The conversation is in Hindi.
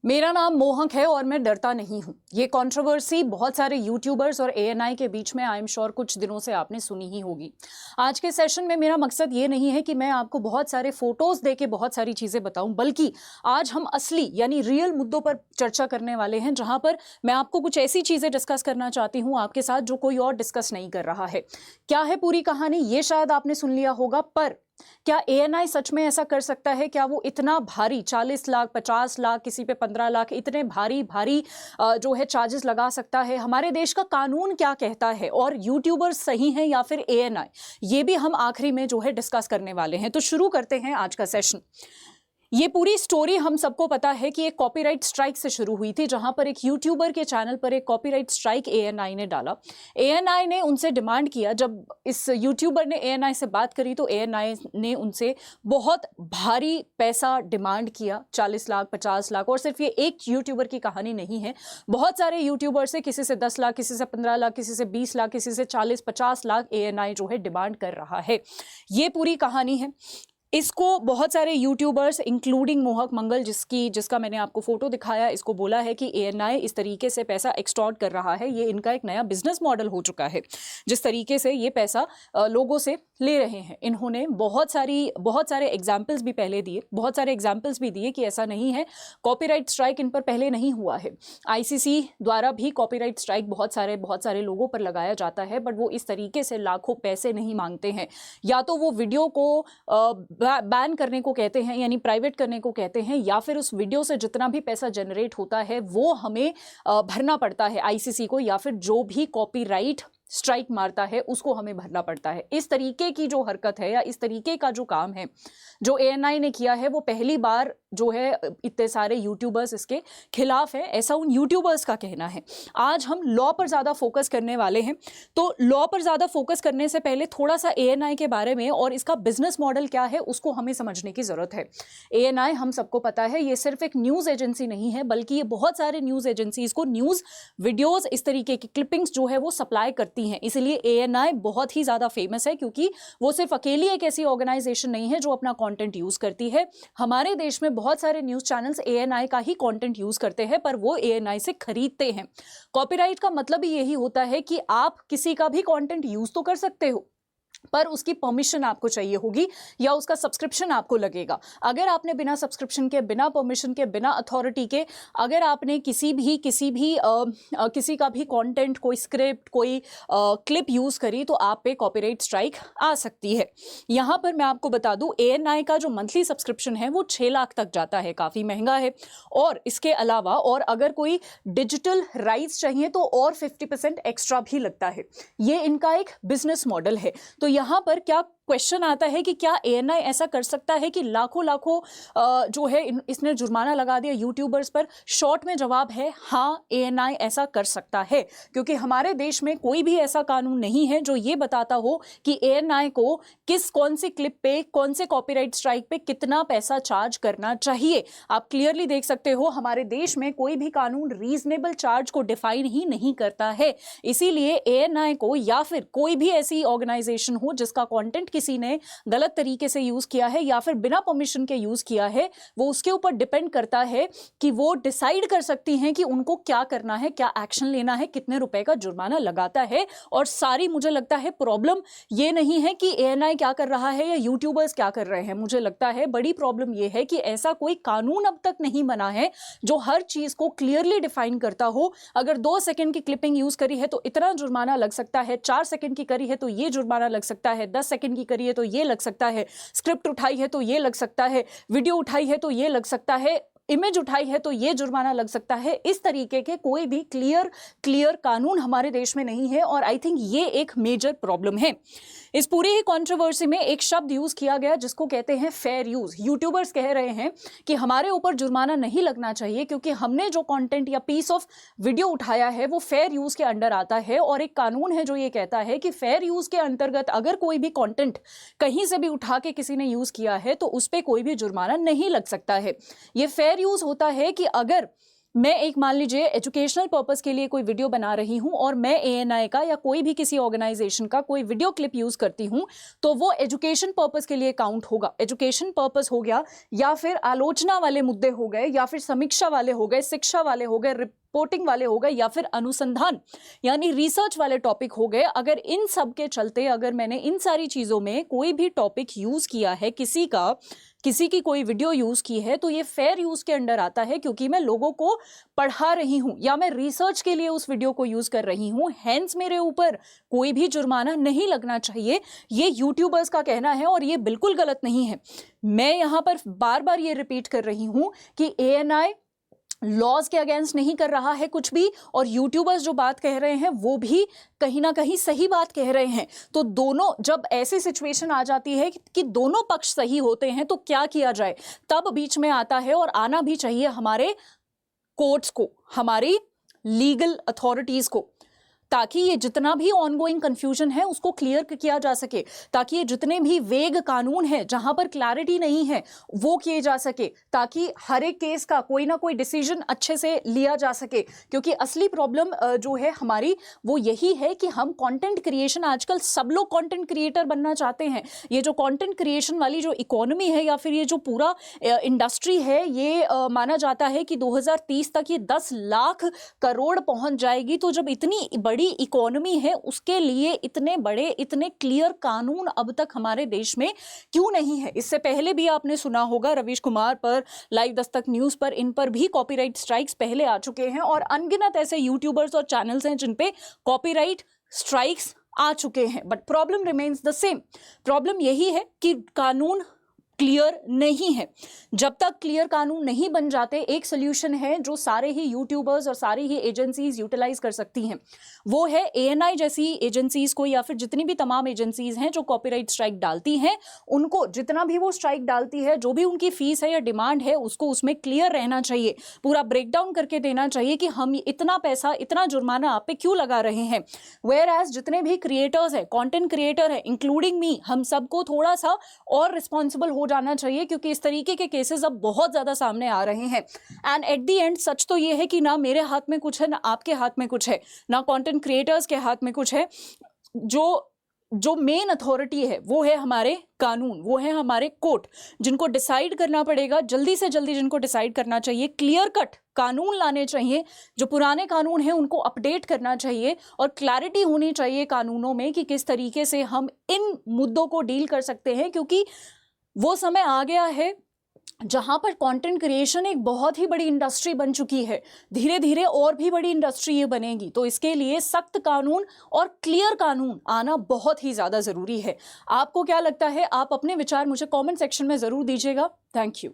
मेरा नाम मोहक है और मैं डरता नहीं हूँ। ये कंट्रोवर्सी बहुत सारे यूट्यूबर्स और एएनआई के बीच में आई एम श्योर कुछ दिनों से आपने सुनी ही होगी। आज के सेशन में मेरा मकसद ये नहीं है कि मैं आपको बहुत सारे फोटोज दे के बहुत सारी चीजें बताऊं, बल्कि आज हम असली यानी रियल मुद्दों पर चर्चा करने वाले हैं, जहां पर मैं आपको कुछ ऐसी चीजें डिस्कस करना चाहती हूं आपके साथ जो कोई और डिस्कस नहीं कर रहा है। क्या है पूरी कहानी ये शायद आपने सुन लिया होगा, पर क्या एएनआई सच में ऐसा कर सकता है? क्या वो इतना भारी 40 लाख 50 लाख किसी पे 15 लाख इतने भारी भारी जो है चार्जेस लगा सकता है? हमारे देश का कानून क्या कहता है और यूट्यूबर्स सही हैं या फिर एएनआई? ये भी हम आखिरी में जो है डिस्कस करने वाले हैं। तो शुरू करते हैं आज का सेशन। ये पूरी स्टोरी हम सबको पता है कि एक कॉपीराइट स्ट्राइक से शुरू हुई थी, जहां पर एक यूट्यूबर के चैनल पर एक कॉपीराइट स्ट्राइक एएनआई ने डाला। एएनआई ने उनसे डिमांड किया, जब इस यूट्यूबर ने एएनआई से बात करी तो एएनआई ने उनसे बहुत भारी पैसा डिमांड किया, 40 लाख 50 लाख। और सिर्फ ये एक यूट्यूबर की कहानी नहीं है, बहुत सारे यूट्यूबर से, किसी से 10 लाख, किसी से 15 लाख, किसी से 20 लाख, किसी से 40-50 लाख एएनआई जो है डिमांड कर रहा है। ये पूरी कहानी है। इसको बहुत सारे यूट्यूबर्स इंक्लूडिंग मोहक मंगल, जिसका मैंने आपको फोटो दिखाया, इसको बोला है कि एएनआई इस तरीके से पैसा एक्सटॉर्ट कर रहा है। ये इनका एक नया बिजनेस मॉडल हो चुका है, जिस तरीके से ये पैसा लोगों से ले रहे हैं। इन्होंने बहुत सारे एग्जाम्पल्स भी पहले दिए, बहुत सारे एग्जाम्पल्स भी दिए कि ऐसा नहीं है, कॉपीराइट स्ट्राइक इन पर पहले नहीं हुआ है। आईसीसी द्वारा भी कॉपीराइट स्ट्राइक बहुत सारे लोगों पर लगाया जाता है, बट वो इस तरीके से लाखों पैसे नहीं मांगते हैं। या तो वो वीडियो को बैन करने को कहते हैं, यानी प्राइवेट करने को कहते हैं, या फिर उस वीडियो से जितना भी पैसा जनरेट होता है वो हमें भरना पड़ता है आईसीसी को, या फिर जो भी कॉपीराइट स्ट्राइक मारता है उसको हमें भरना पड़ता है। इस तरीके की जो हरकत है या इस तरीके का जो काम है जो एएनआई ने किया है, वो पहली बार जो है इतने सारे यूट्यूबर्स इसके खिलाफ है, ऐसा उन यूट्यूबर्स का कहना है। आज हम लॉ पर ज़्यादा फोकस करने वाले हैं, तो लॉ पर ज़्यादा फोकस करने से पहले थोड़ा सा एएनआई के बारे में और इसका बिजनेस मॉडल क्या है उसको हमें समझने की ज़रूरत है। एएनआई, हम सबको पता है, ये सिर्फ एक न्यूज़ एजेंसी नहीं है, बल्कि ये बहुत सारे न्यूज़ एजेंसीज को न्यूज़ वीडियोज़, इस तरीके की क्लिपिंग्स जो है वो सप्लाई करती हैं। इसलिए एएनआई बहुत ही ज़्यादा फेमस है, क्योंकि वो सिर्फ अकेली एक ऐसी ऑर्गेनाइजेशन नहीं है जो अपना कंटेंट यूज़ करती है। हमारे देश में बहुत सारे न्यूज़ चैनल्स एएनआई का ही कंटेंट यूज़ करते हैं, पर वो एएनआई से खरीदते हैं। कॉपीराइट का मतलब ही यही होता है कि आप किसी का भी कंटेंट यूज़ तो कर सकते हो, पर उसकी परमिशन आपको चाहिए होगी या उसका सब्सक्रिप्शन आपको लगेगा। अगर आपने बिना सब्सक्रिप्शन के, बिना परमिशन के, बिना अथॉरिटी के अगर आपने किसी का भी कंटेंट, कोई स्क्रिप्ट, कोई क्लिप यूज़ करी, तो आप पे कॉपीराइट स्ट्राइक आ सकती है। यहाँ पर मैं आपको बता दूँ, एएनआई का जो मंथली सब्सक्रिप्शन है वो 6 लाख तक जाता है, काफ़ी महंगा है। और इसके अलावा और अगर कोई डिजिटल राइट्स चाहिए तो और 50% एक्स्ट्रा भी लगता है। ये इनका एक बिजनेस मॉडल है। तो यहाँ पर क्या क्वेश्चन आता है कि क्या एएनआई ऐसा कर सकता है कि लाखों जो है इसने जुर्माना लगा दिया यूट्यूबर्स पर? शॉर्ट में जवाब है हाँ, एएनआई ऐसा कर सकता है, क्योंकि हमारे देश में कोई भी ऐसा कानून नहीं है जो ये बताता हो कि एएनआई को कौन सी क्लिप पे, कौन से कॉपीराइट स्ट्राइक पे कितना पैसा चार्ज करना चाहिए। आप क्लियरली देख सकते हो, हमारे देश में कोई भी कानून रीजनेबल चार्ज को डिफाइन ही नहीं करता है। इसीलिए एएनआई को, या फिर कोई भी ऐसी ऑर्गेनाइजेशन हो जिसका कंटेंट किसी ने गलत तरीके से यूज किया है या फिर बिना परमिशन के यूज किया है, वो उसके ऊपर डिपेंड करता है कि वो डिसाइड कर सकती हैं कि उनको क्या करना है, क्या एक्शन लेना है, कितने रुपए का जुर्माना लगाता है। और सारी, मुझे लगता है, प्रॉब्लम ये नहीं है कि एएनआई क्या कर रहा है या यूट्यूबर्स क्या कर रहे हैं। मुझे लगता है बड़ी प्रॉब्लम ये है कि ऐसा कोई कानून अब तक नहीं बना है जो हर चीज को क्लियरली डिफाइन करता हो। अगर 2 सेकंड की क्लिपिंग यूज करी है तो इतना जुर्माना लग सकता है, 4 सेकंड की करी है तो ये जुर्माना लग सकता है, 10 सेकंड की करी है तो ये लग सकता है, स्क्रिप्ट उठाई है तो ये लग सकता है, वीडियो उठाई है तो ये लग सकता है, इमेज उठाई है तो ये जुर्माना लग सकता है। इस तरीके के कोई भी क्लियर कानून हमारे देश में नहीं है, और आई थिंक ये एक मेजर प्रॉब्लम है। इस पूरी ही कंट्रोवर्सी में एक शब्द यूज किया गया जिसको कहते हैं फेयर यूज। यूट्यूबर्स कह रहे हैं कि हमारे ऊपर जुर्माना नहीं लगना चाहिए, क्योंकि हमने जो कंटेंट या पीस ऑफ वीडियो उठाया है वो फेयर यूज के अंडर आता है। और एक कानून है जो ये कहता है कि फेयर यूज के अंतर्गत अगर कोई भी कंटेंट कहीं से भी उठा के किसी ने यूज किया है तो उस पर कोई भी जुर्माना नहीं लग सकता है। ये फेयर यूज होता है कि अगर मैं एक मान लीजिए एजुकेशनल पर्पस के लिए कोई वीडियो बना रही हूं और मैं एएनआई का या कोई भी किसी ऑर्गेनाइजेशन का कोई वीडियो क्लिप यूज करती हूं, तो वो एजुकेशन पर्पस के लिए काउंट होगा। एजुकेशन पर्पस हो गया, या फिर आलोचना वाले मुद्दे हो गए, या फिर समीक्षा वाले हो गए, शिक्षा वाले हो गए, रिपोर्टिंग वाले हो गए, या फिर अनुसंधान यानी रिसर्च वाले टॉपिक हो गए। अगर इन सब के चलते अगर मैंने इन सारी चीजों में कोई भी टॉपिक यूज किया है, किसी की कोई वीडियो यूज की है, तो ये फेयर यूज के अंडर आता है, क्योंकि मैं लोगों को पढ़ा रही हूं या मैं रिसर्च के लिए उस वीडियो को यूज कर रही हूं। हेंस मेरे ऊपर कोई भी जुर्माना नहीं लगना चाहिए। ये यूट्यूबर्स का कहना है और ये बिल्कुल गलत नहीं है। मैं यहां पर बार बार ये रिपीट कर रही हूं कि एएनआई लॉज के अगेंस्ट नहीं कर रहा है कुछ भी, और यूट्यूबर्स जो बात कह रहे हैं वो भी कहीं ना कहीं सही बात कह रहे हैं। तो दोनों, जब ऐसी सिचुएशन आ जाती है कि दोनों पक्ष सही होते हैं, तो क्या किया जाए, तब बीच में आता है, और आना भी चाहिए हमारे कोर्ट्स को, हमारी लीगल अथॉरिटीज को, ताकि ये जितना भी ऑनगोइंग कंफ्यूजन है उसको क्लियर किया जा सके, ताकि ये जितने भी वेग कानून है जहां पर क्लैरिटी नहीं है वो किए जा सके, ताकि हर एक केस का कोई ना कोई डिसीजन अच्छे से लिया जा सके। क्योंकि असली प्रॉब्लम जो है हमारी वो यही है कि हम कंटेंट क्रिएशन, आजकल सब लोग कंटेंट क्रिएटर बनना चाहते हैं। ये जो कंटेंट क्रिएशन वाली जो इकोनॉमी है या फिर ये जो पूरा इंडस्ट्री है, ये माना जाता है कि 2030 तक ये 10 लाख करोड़ पहुंच जाएगी। तो जब इतनी बड़ी इकोनॉमी है, उसके लिए इतने बड़े, इतने क्लियर कानून अब तक हमारे देश में क्यों नहीं है? इससे पहले भी आपने सुना होगा, रवीश कुमार पर, लाइव दस्तक न्यूज पर, इन पर भी कॉपीराइट स्ट्राइक्स पहले आ चुके हैं, और अनगिनत ऐसे यूट्यूबर्स और चैनल्स हैं जिन पे कॉपीराइट स्ट्राइक्स आ चुके हैं। But problem remains the same. Problem यही है कि कानून क्लियर नहीं है। जब तक क्लियर कानून नहीं बन जाते, एक सोल्यूशन है जो सारे ही यूट्यूबर्स और सारी ही एजेंसीज यूटिलाइज कर सकती हैं, वो है एएनआई जैसी एजेंसीज को, या फिर जितनी भी तमाम एजेंसीज हैं जो कॉपीराइट स्ट्राइक डालती हैं, उनको जितना भी वो स्ट्राइक डालती है, जो भी उनकी फीस है या डिमांड है, उसको उसमें क्लियर रहना चाहिए, पूरा ब्रेकडाउन करके देना चाहिए कि हम इतना पैसा, इतना जुर्माना आप पे क्यों लगा रहे हैं। वेयर एज जितने भी क्रिएटर्स हैं, कंटेंट क्रिएटर है, इंक्लूडिंग मी, हम सबको थोड़ा सा और रिस्पॉन्सिबल हो जाना चाहिए, क्योंकि इस तरीके के केसेस अब बहुत ज्यादा सामने आ रहे हैं। And at the and such तो ये है कि ना मेरे हाथ में कुछ है, ना आपके हाथ में कुछ है, ना कंटेंट क्रिएटर्स के हाथ में कुछ है। जो मेन अथॉरिटी है वो है हमारे कानून, वो है हमारे कोर्ट, जिनको डिसाइड करना पड़ेगा, जल्दी से जल्दी जिनको डिसाइड करना चाहिए, क्लियर कट कानून लाने चाहिए। जो पुराने कानून हैं उनको अपडेट करना चाहिए, और क्लैरिटी होनी चाहिए कानूनों में कि किस तरीके से हम इन मुद्दों को डील कर सकते हैं। क्योंकि वो समय आ गया है जहां पर कंटेंट क्रिएशन एक बहुत ही बड़ी इंडस्ट्री बन चुकी है, धीरे धीरे और भी बड़ी इंडस्ट्री ये बनेगी। तो इसके लिए सख्त कानून और क्लियर कानून आना बहुत ही ज़्यादा ज़रूरी है। आपको क्या लगता है? आप अपने विचार मुझे कमेंट सेक्शन में ज़रूर दीजिएगा। Thank you.